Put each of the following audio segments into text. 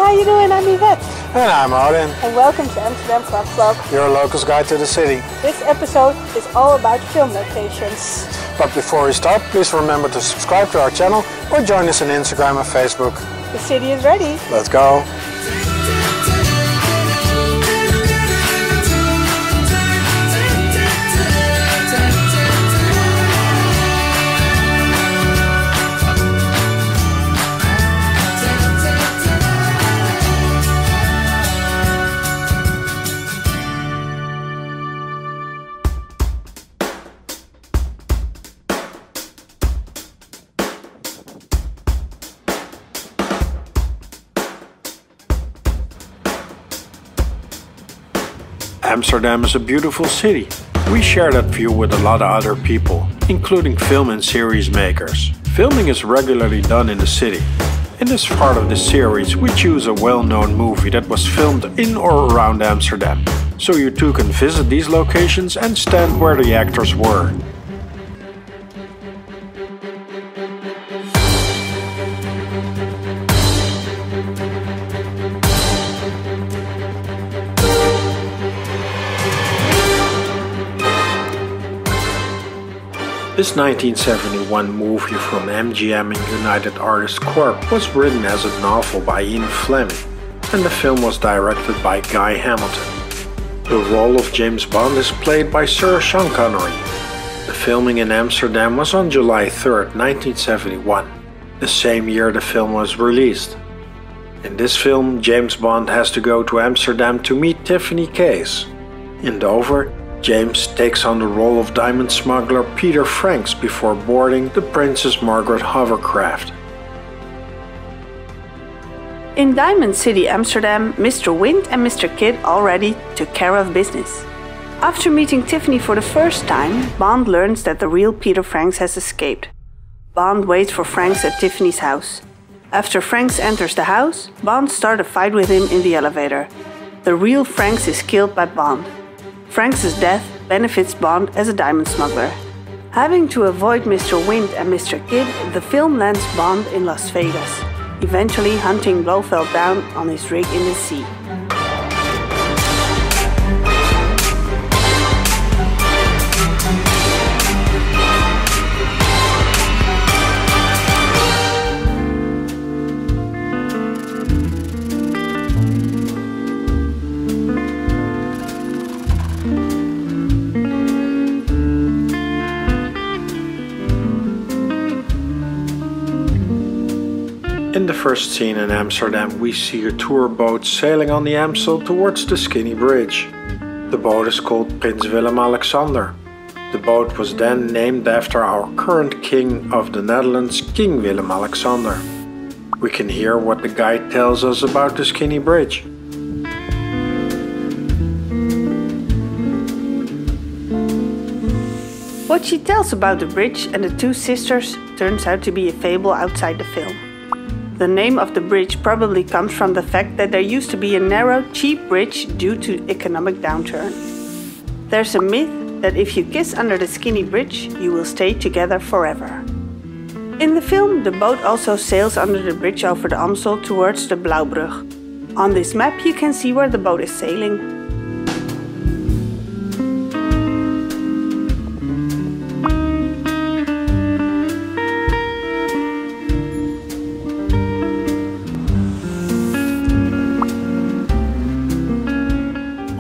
how you doing? I'm Yvette. And I'm Odin. And welcome to Amsterdam Clog, your locals guide to the city. This episode is all about film locations. But before we start, please remember to subscribe to our channel or join us on Instagram and Facebook. The city is ready. Let's go. Amsterdam is a beautiful city. We share that view with a lot of other people, including film and series makers. Filming is regularly done in the city. In this part of the series, we choose a well-known movie that was filmed in or around Amsterdam, so you too can visit these locations and stand where the actors were. This 1971 movie from MGM and United Artists Corp was written as a novel by Ian Fleming, and the film was directed by Guy Hamilton. The role of James Bond is played by Sir Sean Connery. The filming in Amsterdam was on July 3rd, 1971, the same year the film was released. In this film, James Bond has to go to Amsterdam to meet Tiffany Case. In Dover, James takes on the role of diamond smuggler Peter Franks before boarding the Princess Margaret hovercraft. In Diamond City, Amsterdam, Mr. Wind and Mr. Kidd already took care of business. After meeting Tiffany for the first time, Bond learns that the real Peter Franks has escaped. Bond waits for Franks at Tiffany's house. After Franks enters the house, Bond starts a fight with him in the elevator. The real Franks is killed by Bond. Franks' death benefits Bond as a diamond smuggler. Having to avoid Mr. Wind and Mr. Kidd, the film lands Bond in Las Vegas, eventually hunting Blofeld down on his rig in the sea. In the first scene in Amsterdam, we see a tour boat sailing on the Amstel towards the Skinny Bridge. The boat is called Prince Willem-Alexander. The boat was then named after our current King of the Netherlands, King Willem-Alexander. We can hear what the guide tells us about the Skinny Bridge. What she tells about the bridge and the two sisters turns out to be a fable outside the film. The name of the bridge probably comes from the fact that there used to be a narrow, cheap bridge due to economic downturn. There's a myth that if you kiss under the Skinny Bridge, you will stay together forever. In the film, the boat also sails under the bridge over the Amstel towards the Blauwbrug. On this map you can see where the boat is sailing.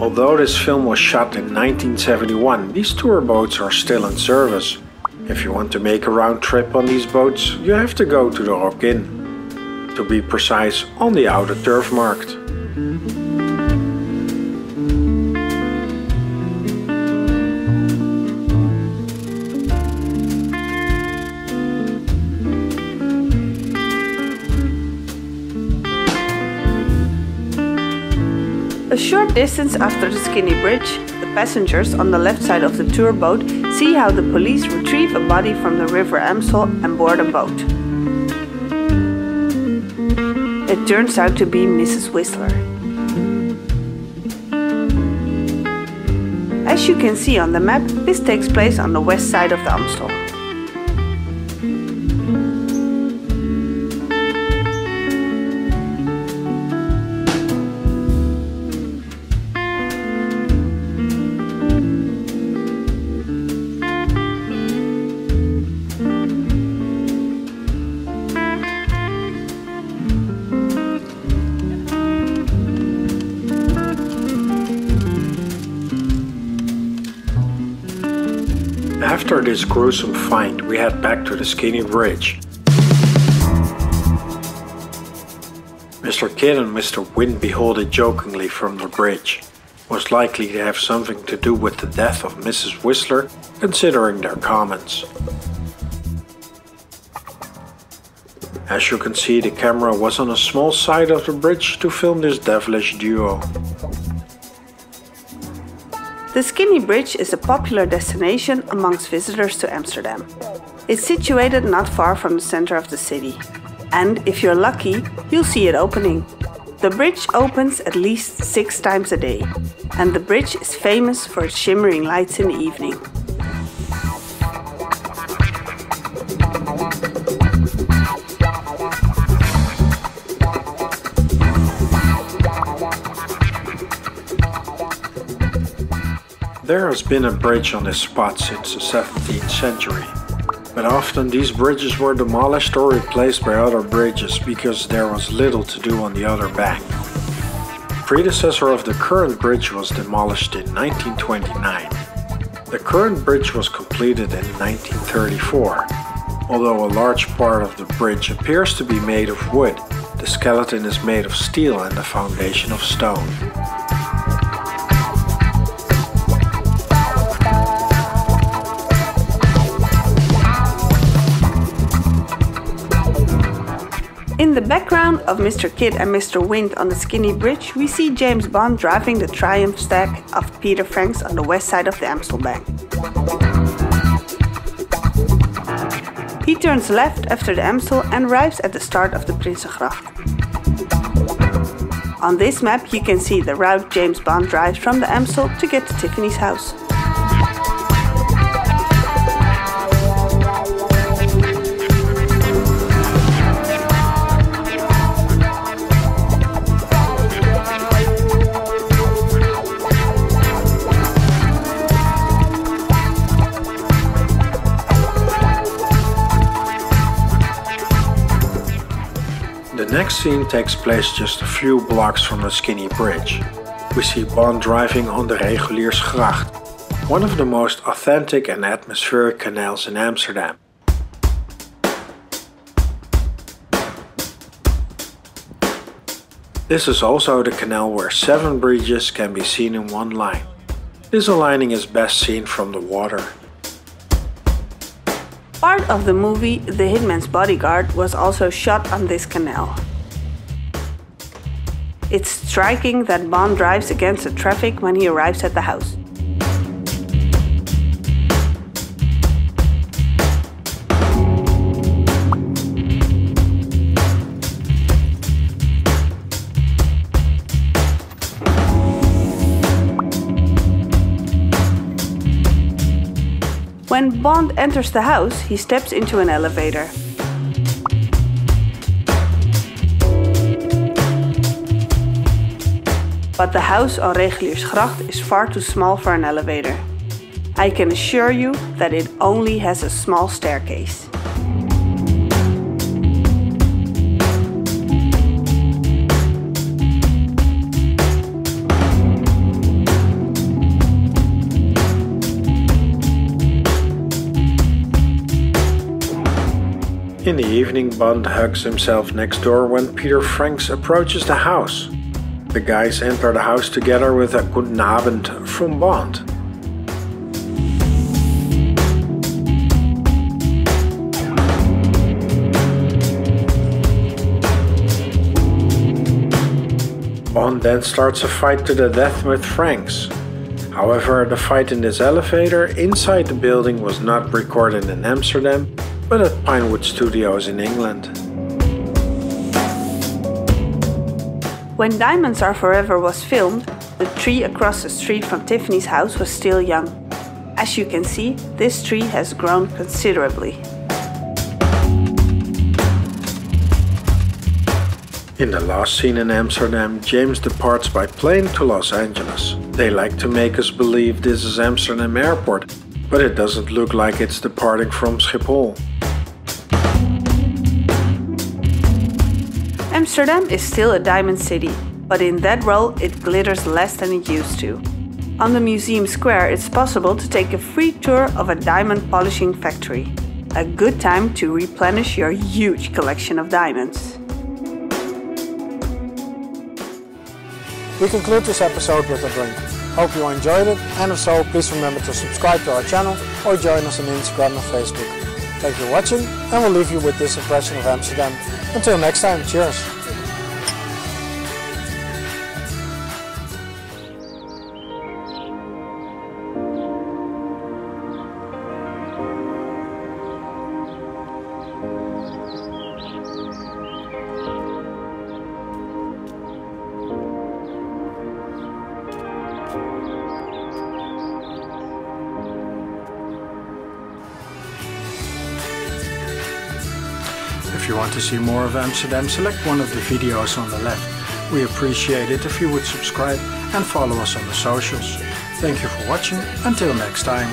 Although this film was shot in 1971, these tour boats are still in service. If you want to make a round trip on these boats, you have to go to the Rock Inn. To be precise, on the Oude Turfmarkt. A short distance after the Skinny Bridge, the passengers on the left side of the tour boat see how the police retrieve a body from the River Amstel and board a boat. It turns out to be Mrs. Whistler. As you can see on the map, this takes place on the west side of the Amstel. After this gruesome find, we head back to the skinny bridge. Mr. Kidd and Mr. Wind behold it jokingly from the bridge, most likely to have something to do with the death of Mrs. Whistler, considering their comments. As you can see, the camera was on a small side of the bridge to film this devilish duo. The Skinny Bridge is a popular destination amongst visitors to Amsterdam. It's situated not far from the center of the city. And if you're lucky, you'll see it opening. The bridge opens at least 6 times a day, and the bridge is famous for its shimmering lights in the evening. There has been a bridge on this spot since the 17th century. But often these bridges were demolished or replaced by other bridges because there was little to do on the other bank. The predecessor of the current bridge was demolished in 1929. The current bridge was completed in 1934. Although a large part of the bridge appears to be made of wood, the skeleton is made of steel and the foundation of stone. In the background of Mr. Kidd and Mr. Wind on the Skinny Bridge, we see James Bond driving the Triumph stack of Peter Franks on the west side of the Amstel Bank. He turns left after the Amstel and arrives at the start of the Prinsengracht. On this map you can see the route James Bond drives from the Amstel to get to Tiffany's house. The next scene takes place just a few blocks from the Skinny Bridge. We see Bond driving on the Reguliersgracht, one of the most authentic and atmospheric canals in Amsterdam. This is also the canal where 7 bridges can be seen in one line. This aligning is best seen from the water. Part of the movie The Hitman's Bodyguard was also shot on this canal. It's striking that Bond drives against the traffic when he arrives at the house. When Bond enters the house, he steps into an elevator. But the house on Reguliersgracht is far too small for an elevator. I can assure you that it only has a small staircase. In the evening, Bond hugs himself next door when Peter Franks approaches the house. The guys enter the house together with a "Guten Abend" from Bond. Bond then starts a fight to the death with Franks. However, the fight in this elevator inside the building was not recorded in Amsterdam, but at Pinewood Studios in England. When Diamonds Are Forever was filmed, the tree across the street from Tiffany's house was still young. As you can see, this tree has grown considerably. In the last scene in Amsterdam, James departs by plane to Los Angeles. They like to make us believe this is Amsterdam Airport, but it doesn't look like it's departing from Schiphol. Amsterdam is still a diamond city, but in that role it glitters less than it used to. On the museum square, it's possible to take a free tour of a diamond polishing factory. A good time to replenish your huge collection of diamonds. We conclude this episode with a drink. Hope you enjoyed it, and if so, please remember to subscribe to our channel or join us on Instagram and Facebook. Thank you for watching, and we'll leave you with this impression of Amsterdam. Until next time, cheers! If you want to see more of Amsterdam, select one of the videos on the left. We appreciate it if you would subscribe and follow us on the socials. Thank you for watching. Until next time.